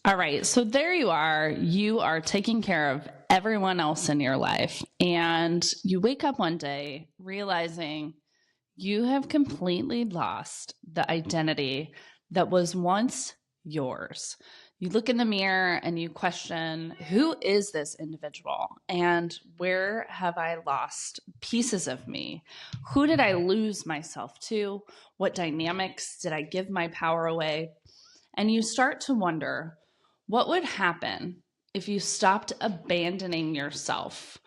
All right, so there you are. You are taking care of everyone else in your life, and you wake up one day realizing you have completely lost the identity that was once yours. You look in the mirror and you question, who is this individual? And where have I lost pieces of me? Who did I lose myself to? What dynamics did I give my power away? And you start to wonder, what would happen if you stopped abandoning yourself?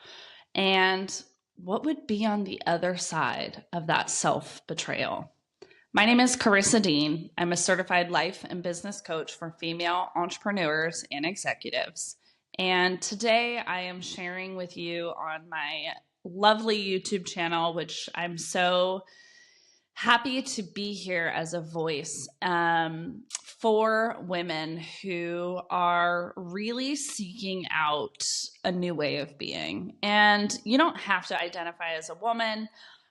And what would be on the other side of that self betrayal? My name is Karissa Dean. I'm a certified life and business coach for female entrepreneurs and executives. And today I am sharing with you on my lovely YouTube channel, which I'm so happy to be here as a voice for women who are really seeking out a new way of being. And you don't have to identify as a woman.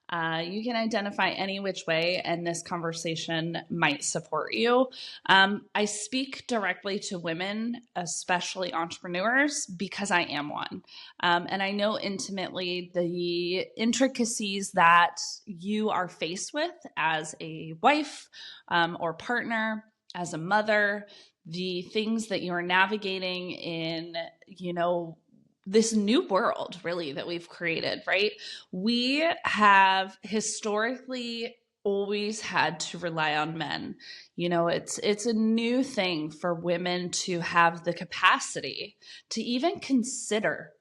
You can identify any which way, and this conversation might support you. I speak directly to women, especially entrepreneurs, because I am one. And I know intimately the intricacies that you are faced with as a wife or partner, as a mother, the things that you're navigating in, this new world really that we've created, right? We have historically always had to rely on men. It's a new thing for women to have the capacity to even consider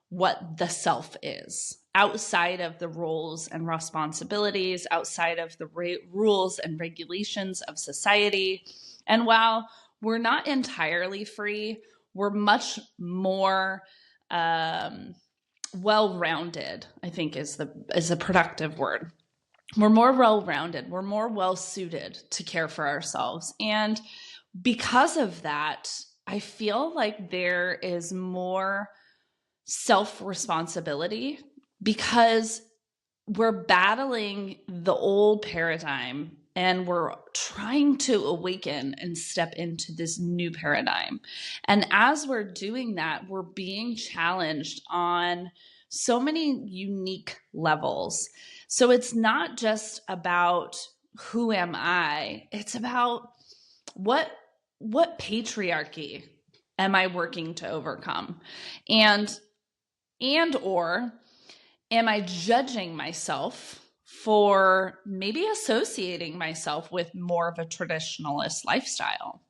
what the self is outside of the roles and responsibilities, outside of the rules and regulations of society. And while we're not entirely free, we're much more well-rounded, I think is a productive word. We're more well-rounded. We're more well-suited to care for ourselves. And because of that, I feel like there is more self-responsibility because we're battling the old paradigm and we're trying to awaken and step into this new paradigm. And as we're doing that, we're being challenged on so many unique levels. So it's not just about who am I? It's about what patriarchy am I working to overcome? And or am I judging myself for maybe associating myself with more of a traditionalist lifestyle?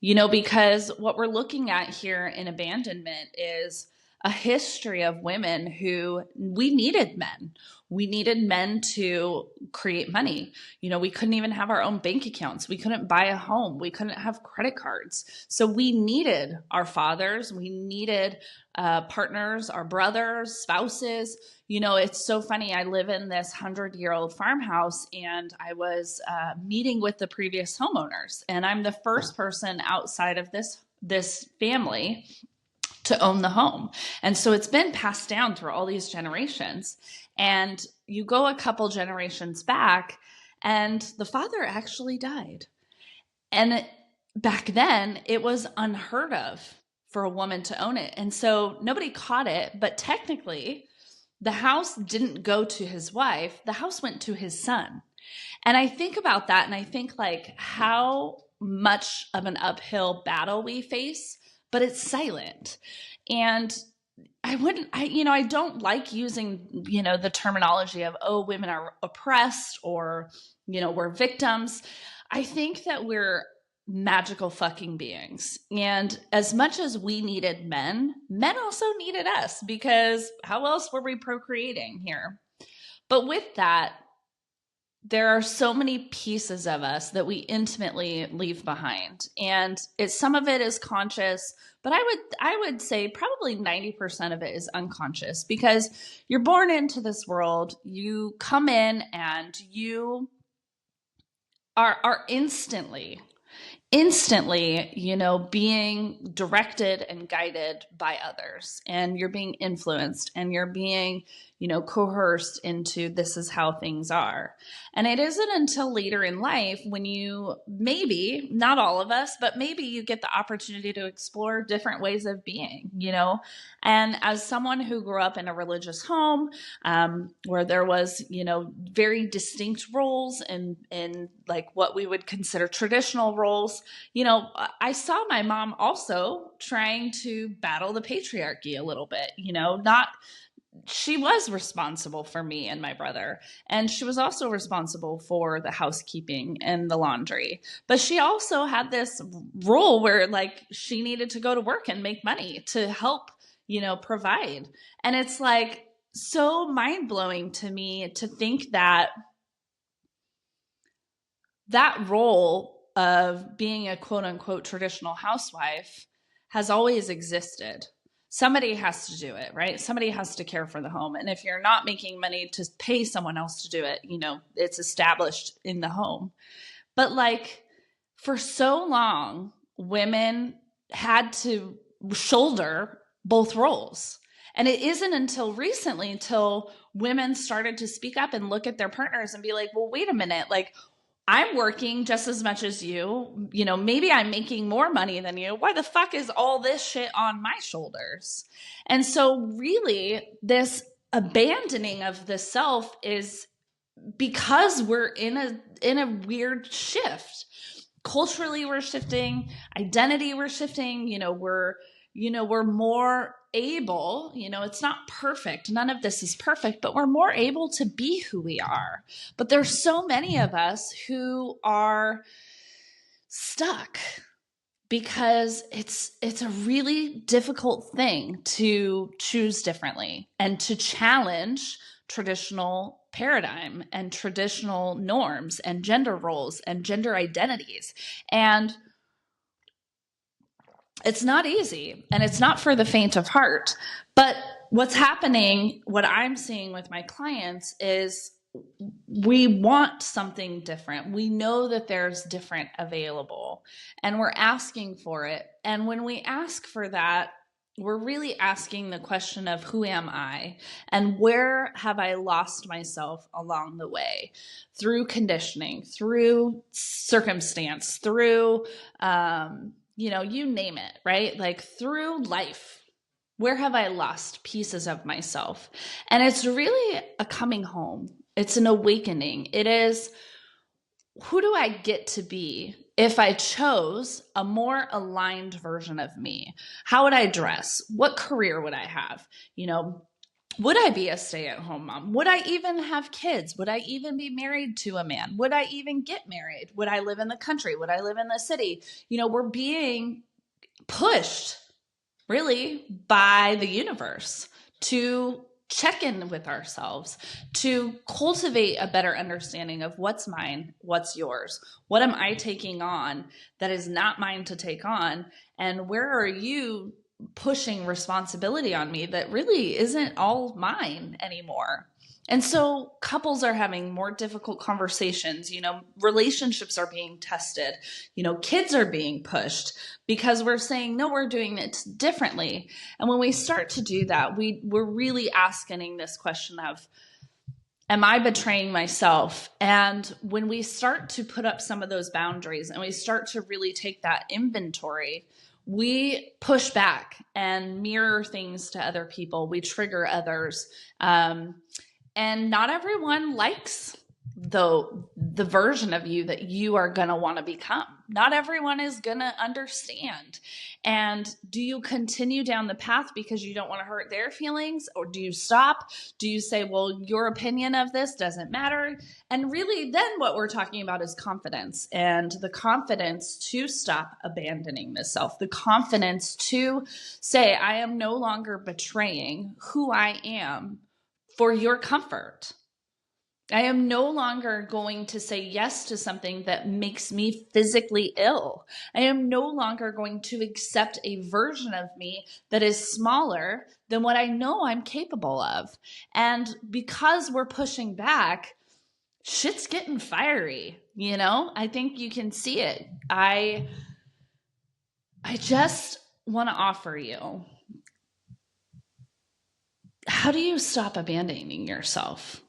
Because what we're looking at here in abandonment is a history of women who we needed men. We needed men to create money. We couldn't even have our own bank accounts. We couldn't buy a home. We couldn't have credit cards. So we needed our fathers. We needed partners, our brothers, spouses. It's so funny. I live in this 100-year-old farmhouse, and I was meeting with the previous homeowners, and I'm the first person outside of this family to own the home. And so it's been passed down through all these generations. And you go a couple generations back, and the father actually died. And back then, it was unheard of for a woman to own it. And so nobody caught it, but technically, the house didn't go to his wife, the house went to his son. And I think about that, and I think like how much of an uphill battle we face, but it's silent. And I don't like using, the terminology of, oh, women are oppressed or, we're victims. I think that we're magical fucking beings. And as much as we needed men also needed us, because how else were we procreating here? But with that, there are so many pieces of us that we intimately leave behind. And some of it is conscious, but I would say probably 90% of it is unconscious, because you're born into this world, you come in and you are instantly, being directed and guided by others, and you're being influenced, and you're being, coerced into this is how things are. And it isn't until later in life when you maybe, not all of us, but maybe you get the opportunity to explore different ways of being, And as someone who grew up in a religious home, where there was, very distinct roles and like what we would consider traditional roles, I saw my mom also trying to battle the patriarchy a little bit, not she was responsible for me and my brother. And she was also responsible for the housekeeping and the laundry. But she also had this role where like she needed to go to work and make money to help, provide. And it's like so mind blowing to me to think that that role of being a quote unquote traditional housewife has always existed. Somebody has to do it, right? Somebody has to care for the home. And if you're not making money to pay someone else to do it, it's established in the home. But like for so long, women had to shoulder both roles. And it isn't until recently, until women started to speak up and look at their partners and be like, well, wait a minute, like I'm working just as much as you, maybe I'm making more money than you. Why the fuck is all this shit on my shoulders? And so really this abandoning of the self is because we're in a weird shift. Culturally we're shifting, identity we're shifting, we're more able, it's not perfect. None of this is perfect, but we're more able to be who we are. But there's so many of us who are stuck because it's a really difficult thing to choose differently and to challenge traditional paradigm and traditional norms and gender roles and gender identities. And it's not easy and it's not for the faint of heart. But what's happening, what I'm seeing with my clients is we want something different. We know that there's different available and we're asking for it. And when we ask for that, we're really asking the question of who am I and where have I lost myself along the way through conditioning, through circumstance, through, you name it, right? Like through life. Where have I lost pieces of myself? And it's really a coming home. It's an awakening. It is, who do I get to be if I chose a more aligned version of me? How would I dress? What career would I have? Would I be a stay-at-home mom? Would I even have kids? Would I even be married to a man? Would I even get married? Would I live in the country? Would I live in the city? We're being pushed really by the universe to check in with ourselves, to cultivate a better understanding of what's mine, what's yours, what am I taking on that is not mine to take on, and where are you pushing responsibility on me that really isn't all mine anymore. And so couples are having more difficult conversations, relationships are being tested, kids are being pushed because we're saying, no, we're doing it differently. And when we start to do that, we're really asking this question of, am I betraying myself? And when we start to put up some of those boundaries and we start to really take that inventory, we push back and mirror things to other people. We trigger others. And not everyone likes the version of you that you are going to want to become. Not everyone is going to understand. And do you continue down the path because you don't want to hurt their feelings? Or do you stop? Do you say, well, your opinion of this doesn't matter? And really then what we're talking about is confidence, and the confidence to stop abandoning the self, the confidence to say, I am no longer betraying who I am for your comfort. I am no longer going to say yes to something that makes me physically ill. I am no longer going to accept a version of me that is smaller than what I know I'm capable of. And because we're pushing back, shit's getting fiery, I think you can see it. I just want to offer you, how do you stop abandoning yourself?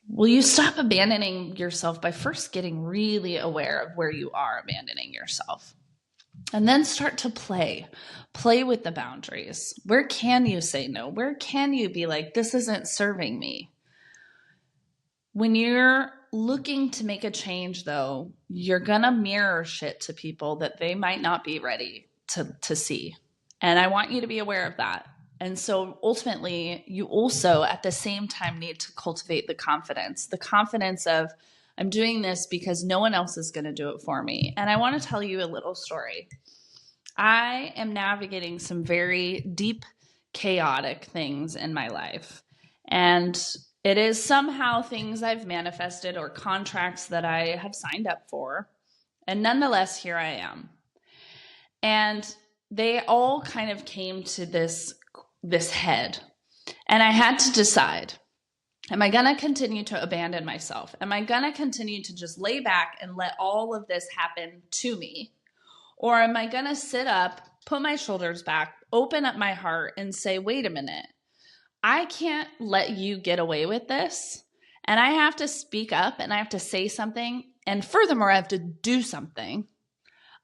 Well, you stop abandoning yourself by first getting really aware of where you are abandoning yourself. And then start to play with the boundaries. Where can you say no? Where can you be like, this isn't serving me? When you're looking to make a change, though, you're going to mirror shit to people that they might not be ready to see. And I want you to be aware of that. And so ultimately, you also at the same time need to cultivate the confidence of, I'm doing this because no one else is going to do it for me. And I want to tell you a little story. I am navigating some very deep, chaotic things in my life. And it is somehow things I've manifested or contracts that I have signed up for. And nonetheless, here I am. And they all kind of came to this head. And I had to decide, am I going to continue to abandon myself? Am I going to continue to just lay back and let all of this happen to me? Or am I going to sit up, put my shoulders back, open up my heart and say, wait a minute, I can't let you get away with this. And I have to speak up and I have to say something. And furthermore, I have to do something.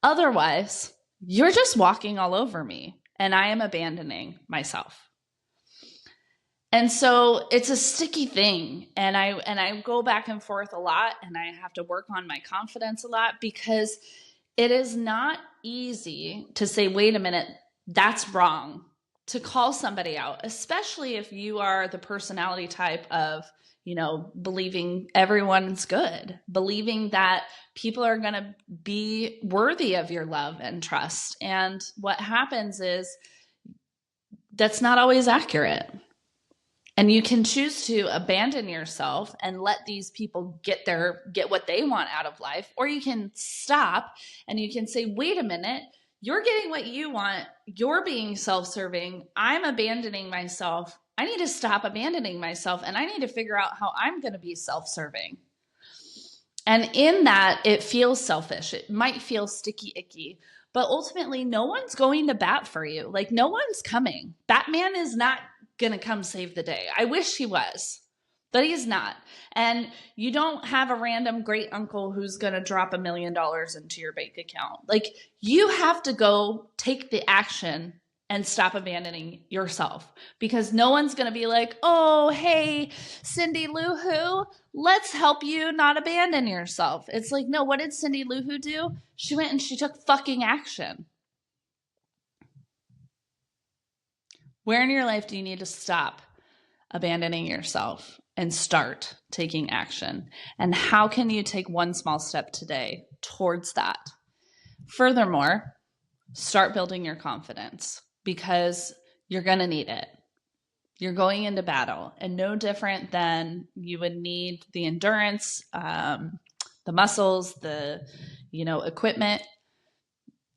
Otherwise, you're just walking all over me and I am abandoning myself. And so it's a sticky thing. And I go back and forth a lot and I have to work on my confidence a lot because it is not easy to say, wait a minute, that's wrong. To call somebody out, especially if you are the personality type of, believing everyone's good, believing that people are going to be worthy of your love and trust. And what happens is that's not always accurate. And you can choose to abandon yourself and let these people get what they want out of life, or you can stop and you can say, wait a minute, you're getting what you want. You're being self-serving. I'm abandoning myself. I need to stop abandoning myself and I need to figure out how I'm going to be self-serving. And in that, it feels selfish. It might feel sticky, icky, but ultimately no one's going to bat for you. Like no one's coming. Batman is not going to come save the day. I wish he was. But he's not. And you don't have a random great uncle who's going to drop $1 million into your bank account. Like you have to go take the action and stop abandoning yourself because no one's going to be like, oh, hey, Cindy Lou Who, let's help you not abandon yourself. It's like, no, what did Cindy Lou Who do? She went and she took fucking action. Where in your life do you need to stop abandoning yourself and start taking action? And how can you take one small step today towards that? Furthermore, start building your confidence because you're going to need it. You're going into battle, and no different than you would need the endurance, the muscles, the equipment.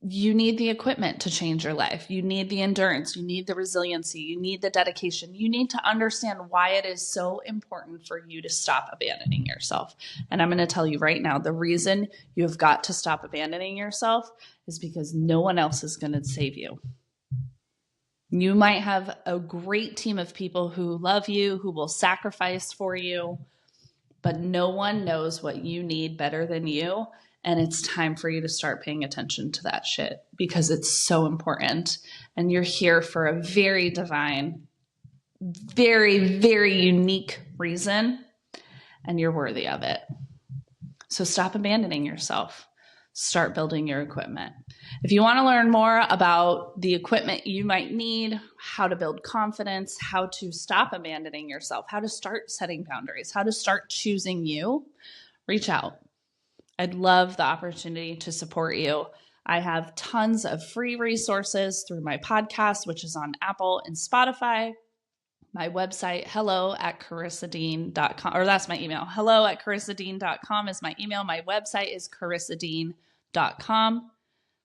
You need the equipment to change your life. You need the endurance. You need the resiliency. You need the dedication. You need to understand why it is so important for you to stop abandoning yourself. And I'm going to tell you right now, the reason you have got to stop abandoning yourself is because no one else is going to save you. You might have a great team of people who love you, who will sacrifice for you, but no one knows what you need better than you. And it's time for you to start paying attention to that shit because it's so important. And you're here for a very divine, very, very unique reason. And you're worthy of it. So stop abandoning yourself. Start building your equipment. If you want to learn more about the equipment you might need, how to build confidence, how to stop abandoning yourself, how to start setting boundaries, how to start choosing you, reach out. I'd love the opportunity to support you. I have tons of free resources through my podcast, which is on Apple and Spotify. My website, hello@karissadean.com, or that's my email. hello@karissadean.com is my email. My website is karissadean.com.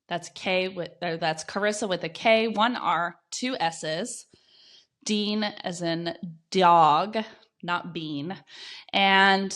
That's that's Karissa with a K, 1 R, 2 S's. Dean as in dog, not bean. And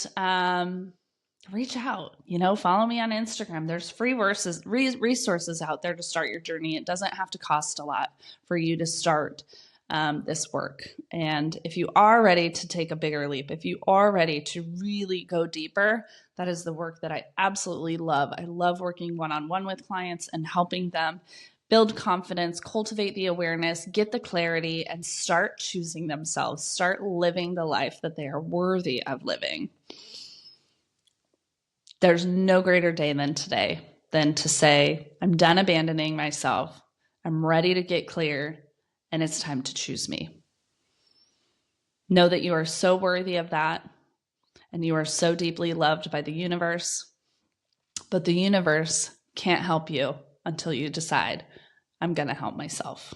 reach out, follow me on Instagram. There's free resources out there to start your journey. It doesn't have to cost a lot for you to start this work. And if you are ready to take a bigger leap, if you are ready to really go deeper, that is the work that I absolutely love. I love working one-on-one with clients and helping them build confidence, cultivate the awareness, get the clarity, and start choosing themselves, start living the life that they are worthy of living. There's no greater day than today than to say, I'm done abandoning myself. I'm ready to get clear, and it's time to choose me. Know that you are so worthy of that, and you are so deeply loved by the universe. But the universe can't help you until you decide, I'm going to help myself.